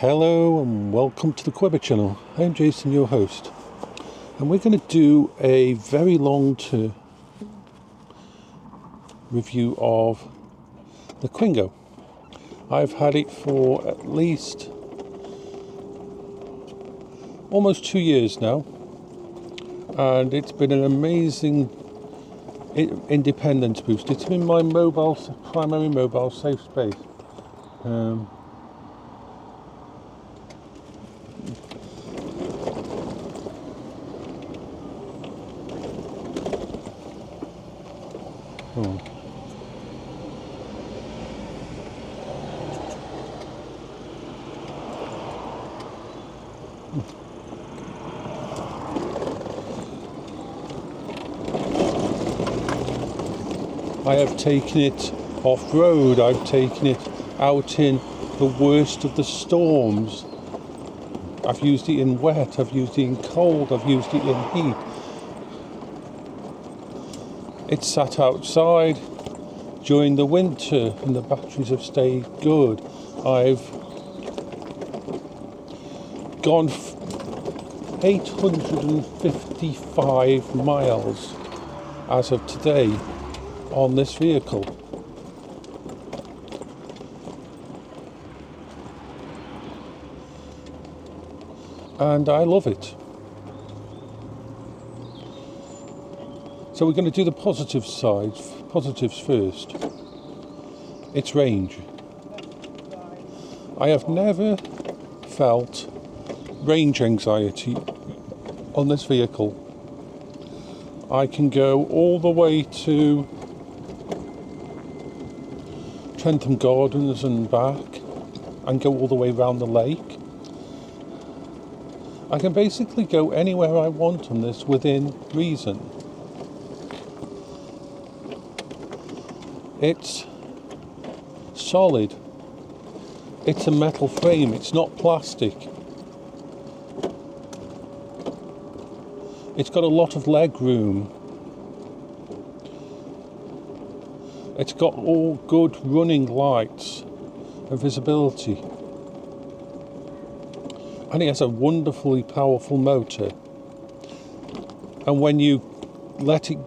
Hello and welcome to the Quibber channel. I'm Jason, your host, and we're going to do a very long review of the Quingo. I've had it for at least almost 2 years now, and it's been an amazing independence boost. It's been my primary mobile safe space. I have taken it off-road, I've taken it out in the worst of the storms. I've used it in wet, I've used it in cold, I've used it in heat. It's sat outside during the winter and the batteries have stayed good. I've gone 855 miles as of today on this vehicle. And I love it. So we're going to do the positives first. Its range. I have never felt range anxiety on this vehicle. I can go all the way to Trentham Gardens and back, and go all the way around the lake. I can basically go anywhere I want on this within reason. It's solid. It's a metal frame, it's not plastic. It's got a lot of leg room. It's got all good running lights and visibility. And it has a wonderfully powerful motor. And when you let it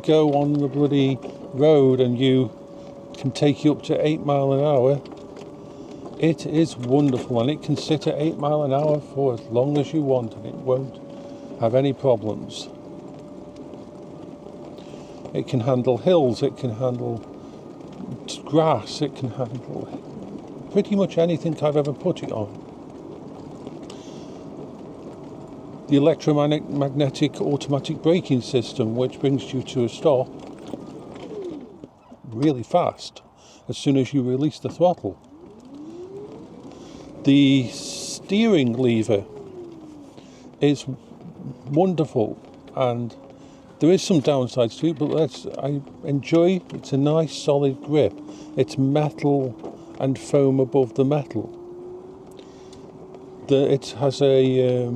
go on the bloody road and you can take you up to 8 miles an hour, it is wonderful, and it can sit at 8 miles an hour for as long as you want and it won't have any problems. It can handle hills, it can handle grass, it can handle pretty much anything I've ever put it on. The electromagnetic automatic braking system, which brings you to a stop really fast as soon as you release the throttle. The steering lever is wonderful, and there is some downsides to it, but I enjoy. It's a nice solid grip. It's metal and foam above the metal. It has a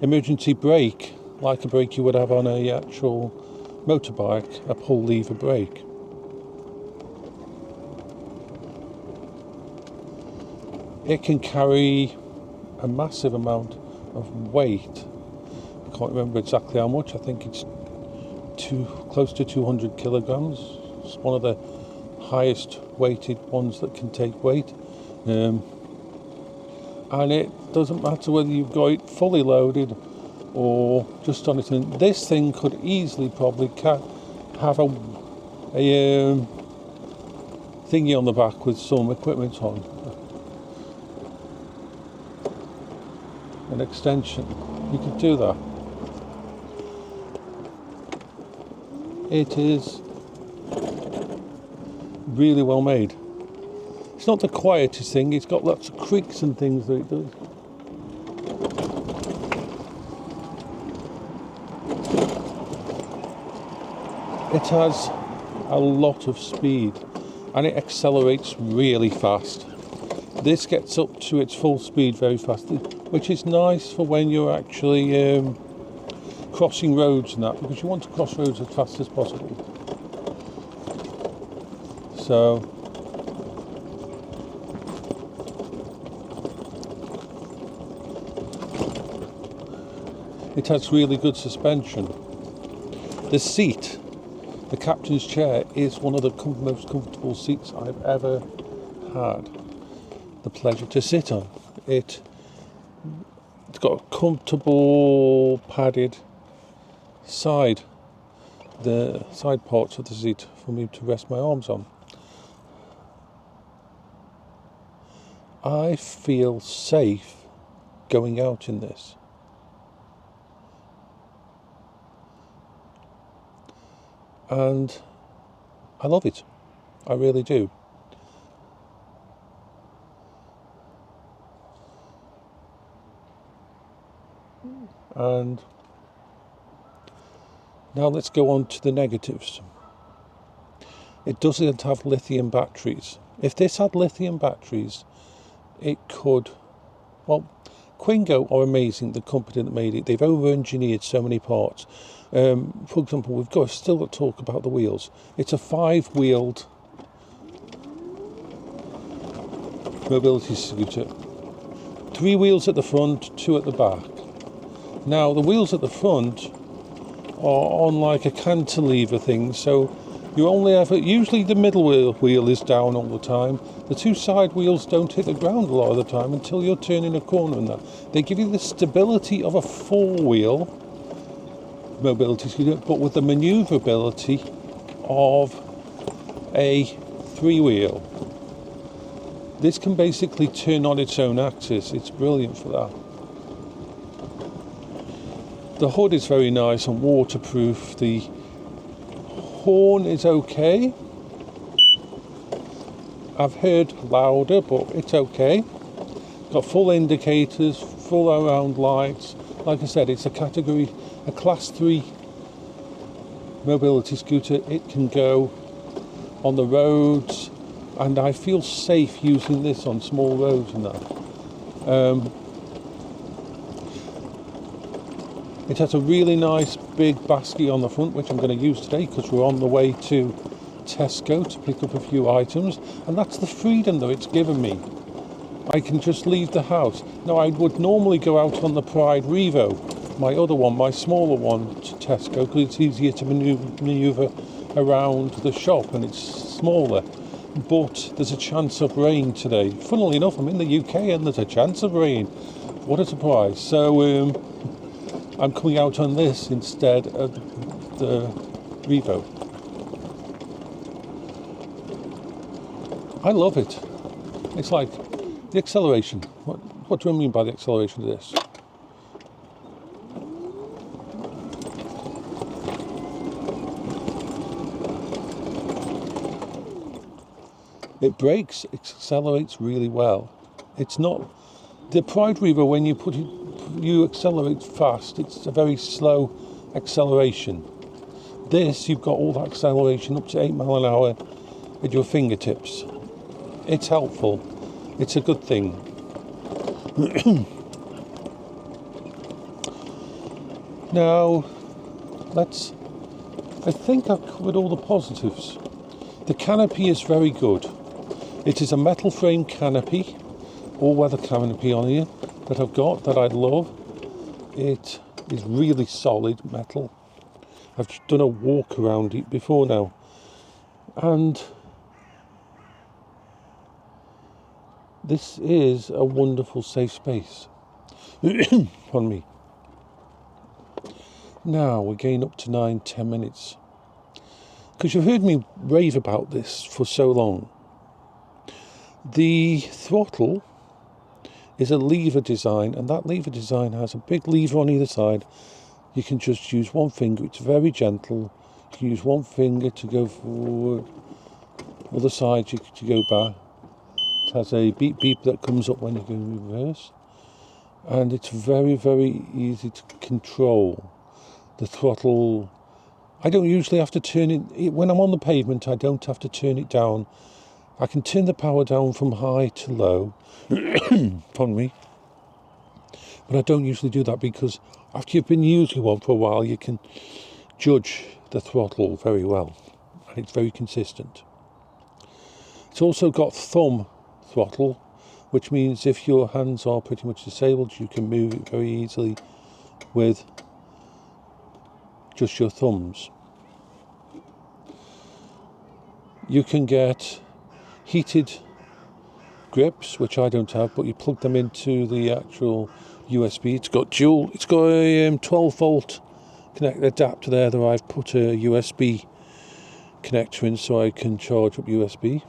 emergency brake, like a brake you would have on a actual motorbike, a pull lever brake. It can carry a massive amount of weight. I can't remember exactly how much. I think it's close to 200 kilograms. It's one of the highest weighted ones that can take weight. And it doesn't matter whether you've got it fully loaded or just on it. And this thing could easily probably have a thingy on the back with some equipment on. An extension. You could do that. It is really well made. It's not the quietest thing, it's got lots of creaks and things that it does. It has a lot of speed and it accelerates really fast. This gets up to its full speed very fast, which is nice for when you're actually crossing roads and that, because you want to cross roads as fast as possible. So It has really good suspension. The seat, the captain's chair, is one of the most comfortable seats I've ever had the pleasure to sit on. It's got a comfortable padded side, the side parts of the seat for me to rest my arms on. I feel safe going out in this. And I love it. I really do. And now let's go on to the negatives. It doesn't have lithium batteries. If this had lithium batteries, it could... Well, Quingo are amazing, the company that made it. They've over-engineered so many parts. For example, we've got still to talk about the wheels. It's a 5-wheeled mobility scooter. 3 wheels at the front, 2 at the back. Now, the wheels at the front are on like a cantilever thing, so you only have usually the middle wheel is down all the time. The 2 side wheels don't hit the ground a lot of the time until you're turning a corner and that. They give you the stability of a 4-wheel mobility scooter, but with the manoeuvrability of a 3-wheel. This can basically turn on its own axis. It's brilliant for that. The hood is very nice and waterproof. The horn is okay. I've heard louder, but it's okay. Got full indicators, full around lights. Like I said, it's a class 3 mobility scooter. It can go on the roads, and I feel safe using this on small roads and that. It has a really nice big basket on the front, which I'm going to use today because we're on the way to Tesco to pick up a few items, and that's the freedom that it's given me. I can just leave the house. Now, I would normally go out on the Pride Revo, my other one, my smaller one, to Tesco because it's easier to manoeuvre around the shop and it's smaller. But there's a chance of rain today. Funnily enough, I'm in the UK and there's a chance of rain. What a surprise. So I'm coming out on this instead of the Revo. I love it. It's like the acceleration. What do I mean by the acceleration of this? It brakes, it accelerates really well. It's not the Pride Revo when you accelerate fast. It's a very slow acceleration. This, you've got all that acceleration up to 8 miles an hour at your fingertips. It's helpful. It's a good thing. Now, I think I've covered all the positives. The canopy is very good. It is a metal frame canopy, all-weather canopy on here that I've got that I love. It is really solid metal. I've done a walk around it before now, and this is a wonderful safe space. Pardon me. Now we're getting up to 9-10 minutes because you've heard me rave about this for so long. The throttle is a lever design, and that lever design has a big lever on either side. You can just use one finger. It's very gentle. You can use one finger to go forward, other side you to go back. It has a beep beep that comes up when you go in reverse, and it's very, very easy to control. The throttle, I don't usually have to turn it when I'm on the pavement. I don't have to turn it down. I can turn the power down from high to low. Pardon me. But I don't usually do that because after you've been using one for a while, you can judge the throttle very well, and it's very consistent. It's also got thumb throttle, which means if your hands are pretty much disabled, you can move it very easily with just your thumbs. You can get heated grips, which I don't have, but you plug them into the actual USB. It's got a 12 volt connect adapter there that I've put a USB connector in so I can charge up USB.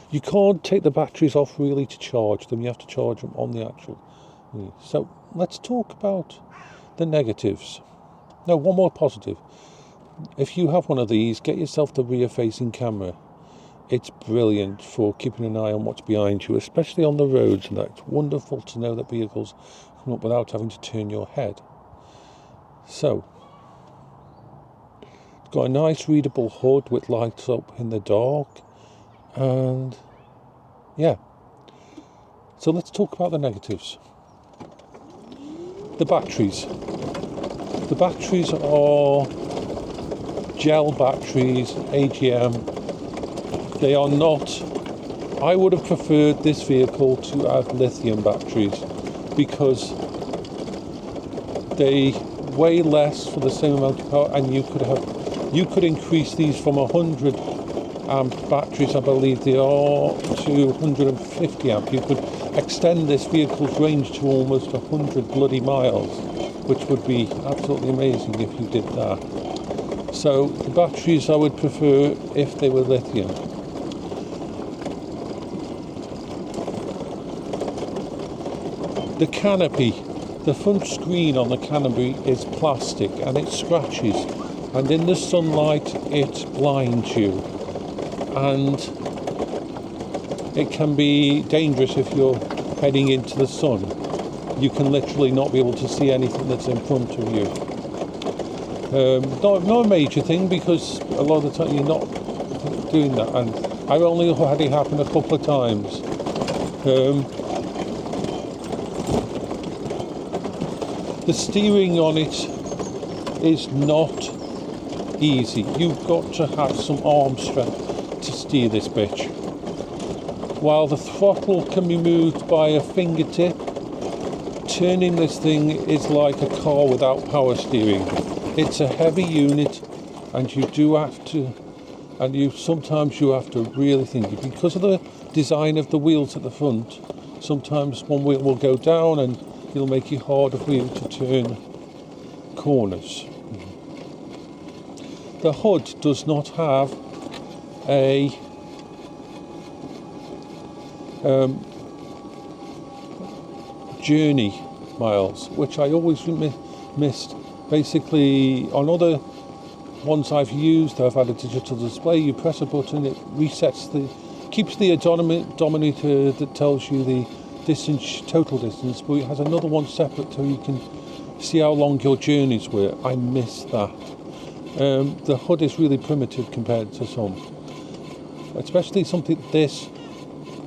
You can't take the batteries off really to charge them, you have to charge them on the actual. So let's talk about the negatives. No, one more positive. If you have one of these, get yourself the rear facing camera. It's brilliant for keeping an eye on what's behind you, especially on the roads, and that's wonderful to know that vehicles come up without having to turn your head. So, it's got a nice readable hood which lights up in the dark, and yeah. So let's talk about the negatives. The batteries. The batteries are gel batteries, AGM. They are not. I would have preferred this vehicle to have lithium batteries because they weigh less for the same amount of power, and you could increase these from 100 amp batteries, I believe they are, to 150 amp. You could extend this vehicle's range to almost 100 bloody miles, which would be absolutely amazing if you did that. So the batteries I would prefer if they were lithium. The canopy, the front screen on the canopy is plastic and it scratches, and in the sunlight it blinds you, and it can be dangerous if you're heading into the sun. You can literally not be able to see anything that's in front of you. Not a major thing, because a lot of the time you're not doing that, and I've only had it happen a couple of times. The steering on it is not easy. You've got to have some arm strength to steer this bitch. While the throttle can be moved by a fingertip, turning this thing is like a car without power steering. It's a heavy unit, and sometimes you have to really think, because of the design of the wheels at the front. Sometimes one wheel will go down and it'll make it harder for you to turn corners. The hood does not have a journey miles, which I always missed. Basically, on other ones I've used, I've had a digital display. You press a button, it resets keeps the odometer that tells you the distance, total distance, but it has another one separate so you can see how long your journeys were. I miss that. The hood is really primitive compared to some, especially something this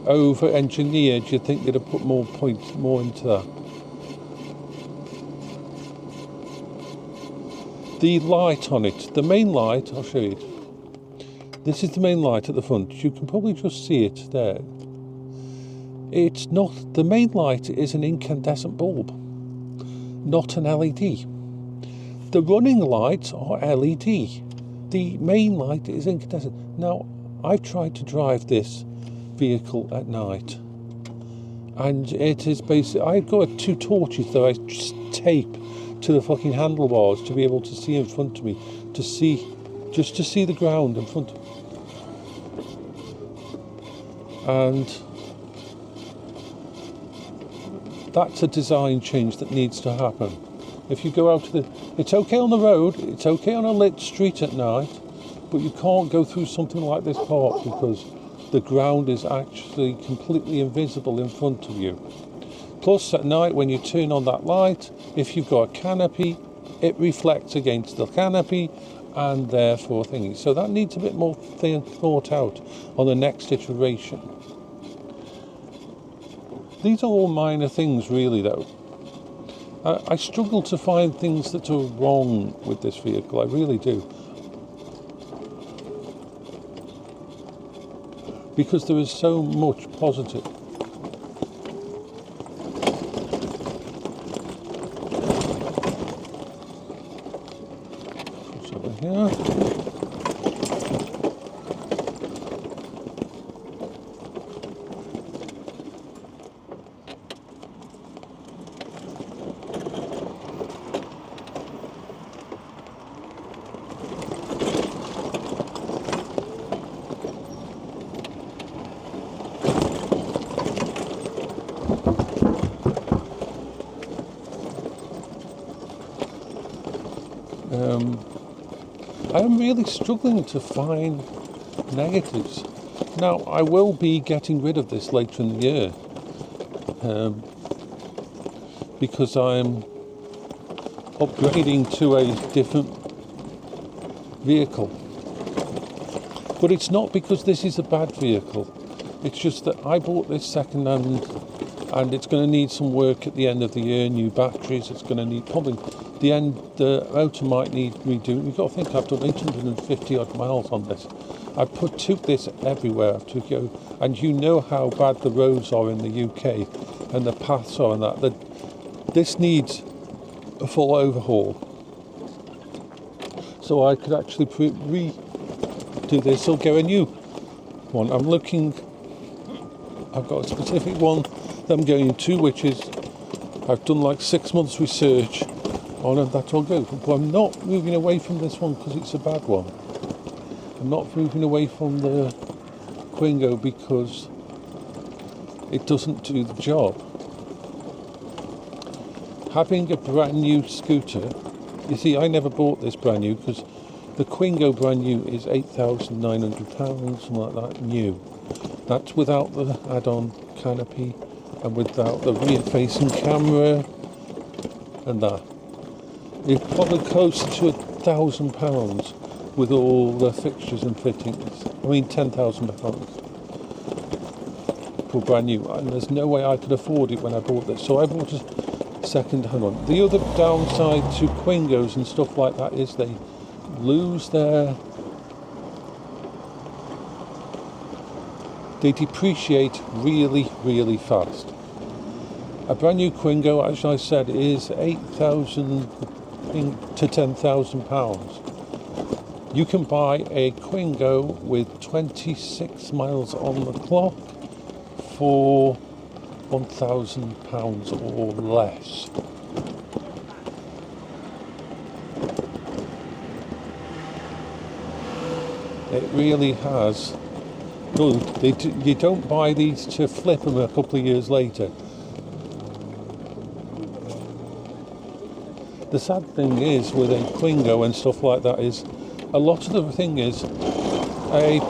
over-engineered. You'd think they'd have put more into that. The light on it, the main light, I'll show you. This is the main light at the front. You can probably just see it there. It's not, the main light is an incandescent bulb, not an LED. The running lights are LED. The main light is incandescent. Now, I've tried to drive this vehicle at night, and it is basically, I've got two torches that I just tape to the fucking handlebars to be able to see in front of me, to see the ground in front of me. And that's a design change that needs to happen. If you go out to it's okay on the road, it's okay on a lit street at night, but you can't go through something like this park because the ground is actually completely invisible in front of you. Plus, at night, when you turn on that light, if you've got a canopy, it reflects against the canopy, and therefore thingy. So that needs a bit more thought out on the next iteration. These are all minor things, really, though. I struggle to find things that are wrong with this vehicle. I really do. Because there is so much positive. I am really struggling to find negatives. Now, I will be getting rid of this later in the year because I'm upgrading to a different vehicle. But it's not because this is a bad vehicle. It's just that I bought this second hand and it's going to need some work at the end of the year, new batteries. It's going to need probably the motor might need redoing. You've got to think I've done 850 odd miles on this. I've took this everywhere. I've took it, and you know how bad the roads are in the UK and the paths are and that this needs a full overhaul. So I could actually redo this or get a new one. I've got a specific one that I'm going to, which is I've done like 6 months research on, and that's all good. But I'm not moving away from this one because it's a bad one. I'm not moving away from the Quingo because it doesn't do the job. Having a brand new scooter, you see, I never bought this brand new because the Quingo brand new is £8,900, something like that, new. That's without the add-on canopy and without the rear-facing camera and that. It's probably closer to £1,000 with all the fixtures and fittings. I mean, £10,000 for brand new, and there's no way I could afford it when I bought this. So I bought a second-hand one. The other downside to Quingos and stuff like that is they lose they depreciate really, really fast. A brand new Quingo, as I said, is £8,000 to £10,000. You can buy a Quingo with 26 miles on the clock for £1,000 or less. It really has. You don't buy these to flip them a couple of years later. The sad thing is with a Quingo and stuff like that is a lot of the thing is a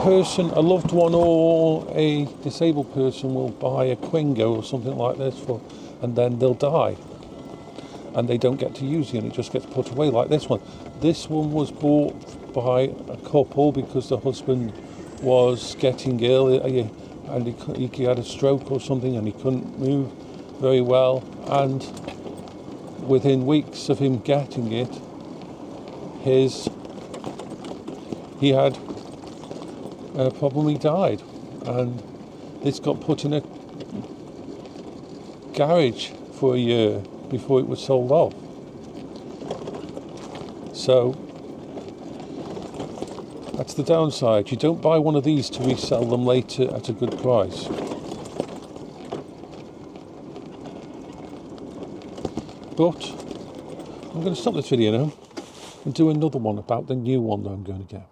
loved one or a disabled person will buy a Quingo or something like this and then they'll die and they don't get to use it and it just gets put away like this one. This one was bought by a couple because the husband was getting ill and he had a stroke or something and he couldn't move very well, and within weeks of him getting it, he had a problem, he died, and this got put in a garage for a year before it was sold off. So that's the downside. You don't buy one of these to resell them later at a good price. But I'm going to stop this video now and do another one about the new one that I'm going to get.